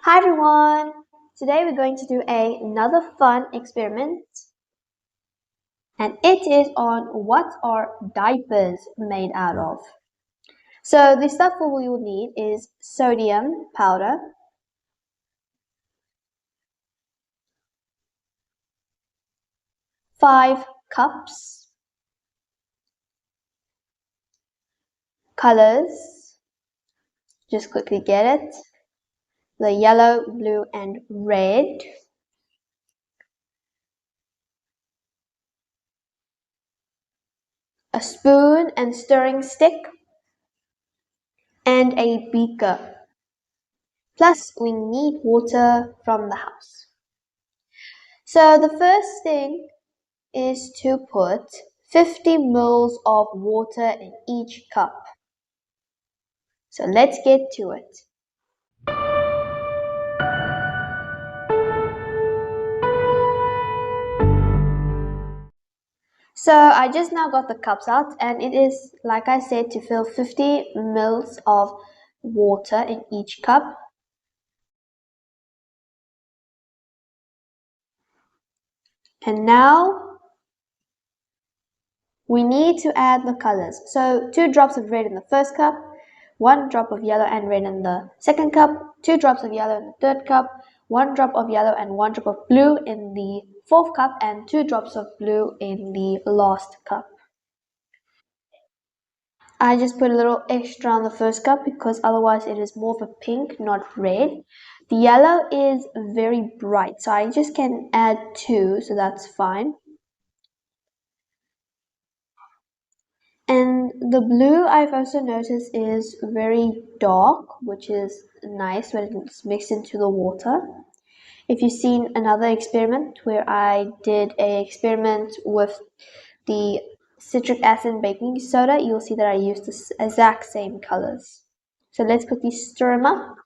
Hi everyone! Today we're going to do another fun experiment and it is on what are diapers made out of. So the stuff we will need is sodium powder, 5 cups, colors, just quickly get it, the yellow, blue and red, a spoon and stirring stick, and a beaker. Plus we need water from the house. So the first thing is to put 50 mils of water in each cup. So let's get to it. So I just now got the cups out and it is, like I said, to fill 50 mils of water in each cup. And now we need to add the colors. So 2 drops of red in the first cup, 1 drop of yellow and red in the second cup, 2 drops of yellow in the third cup, 1 drop of yellow and 1 drop of blue in the fourth cup, and 2 drops of blue in the last cup. I just put a little extra on the first cup because otherwise it is more of a pink, not red. The yellow is very bright, so I just can add 2, so that's fine. And the blue I've also noticed is very dark, which is nice when it's mixed into the water. If you've seen another experiment where I did an experiment with the citric acid and baking soda, you'll see that I used the exact same colors. So let's quickly stir them up.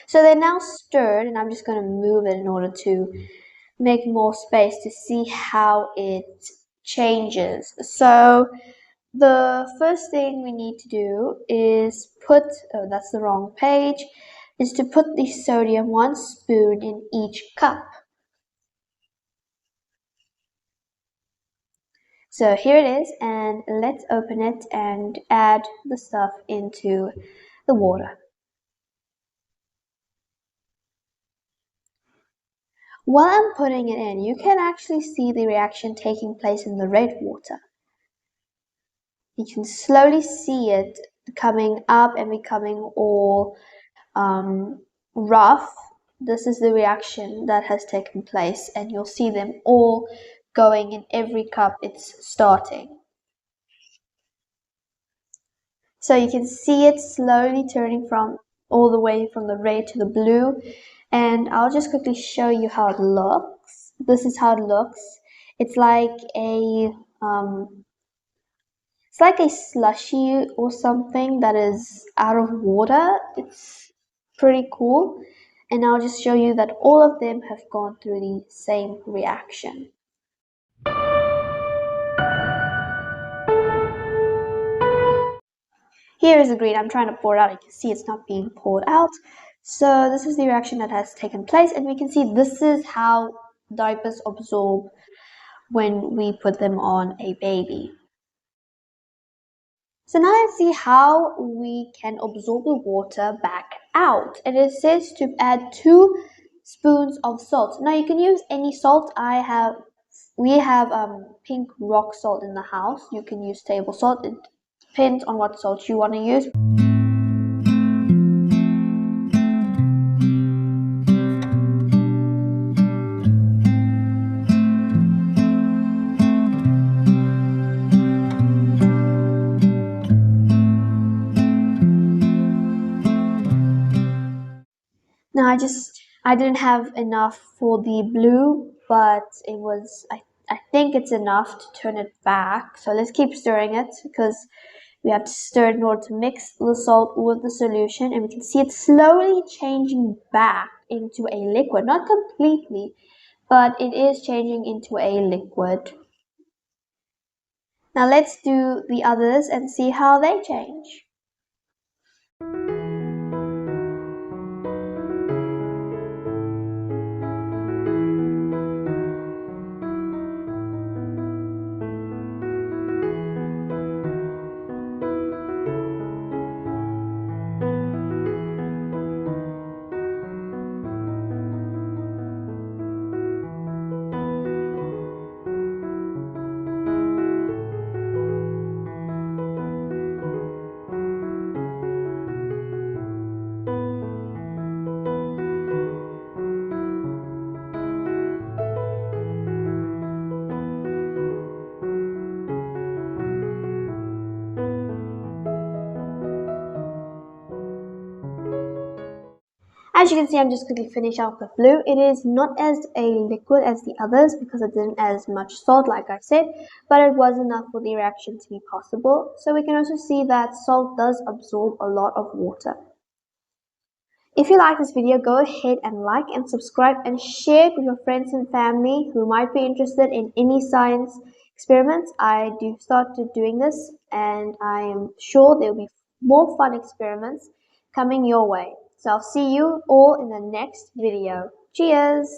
So they're now stirred and I'm just going to move it in order to make more space to see how it changes. So the first thing we need to do is put, oh that's the wrong page, is to put the sodium 1 spoon in each cup. So here it is, and let's open it and add the stuff into the water. While I'm putting it in, you can actually see the reaction taking place in the red water. You can slowly see it coming up and becoming all rough. This is the reaction that has taken place, and you'll see them all going in every cup it's starting. So you can see it slowly turning from all the way from the red to the blue, and I'll just quickly show you how it looks. This is how it looks. It's like a slushy or something that is out of water. It's pretty cool. And I'll just show you that all of them have gone through the same reaction. Here is the green. I'm trying to pour it out. You can see it's not being poured out. So this is the reaction that has taken place, and we can see this is how diapers absorb when we put them on a baby. So now let's see how we can absorb the water back out. And it says to add 2 spoons of salt. Now you can use any salt. We have pink rock salt in the house. You can use table salt. It depends on what salt you want to use. Now I didn't have enough for the blue, but I think it's enough to turn it back. So let's keep stirring it because we have to stir it in order to mix the salt with the solution, and we can see it slowly changing back into a liquid. Not completely, but it is changing into a liquid. Now let's do the others and see how they change. As you can see, I'm just quickly finish off the blue. It is not as a liquid as the others because it didn't add as much salt, like I said, but it was enough for the reaction to be possible. So we can also see that salt does absorb a lot of water. If you like this video, go ahead and like and subscribe and share it with your friends and family who might be interested in any science experiments. I do start to doing this, and I am sure there will be more fun experiments coming your way. So I'll see you all in the next video. Cheers!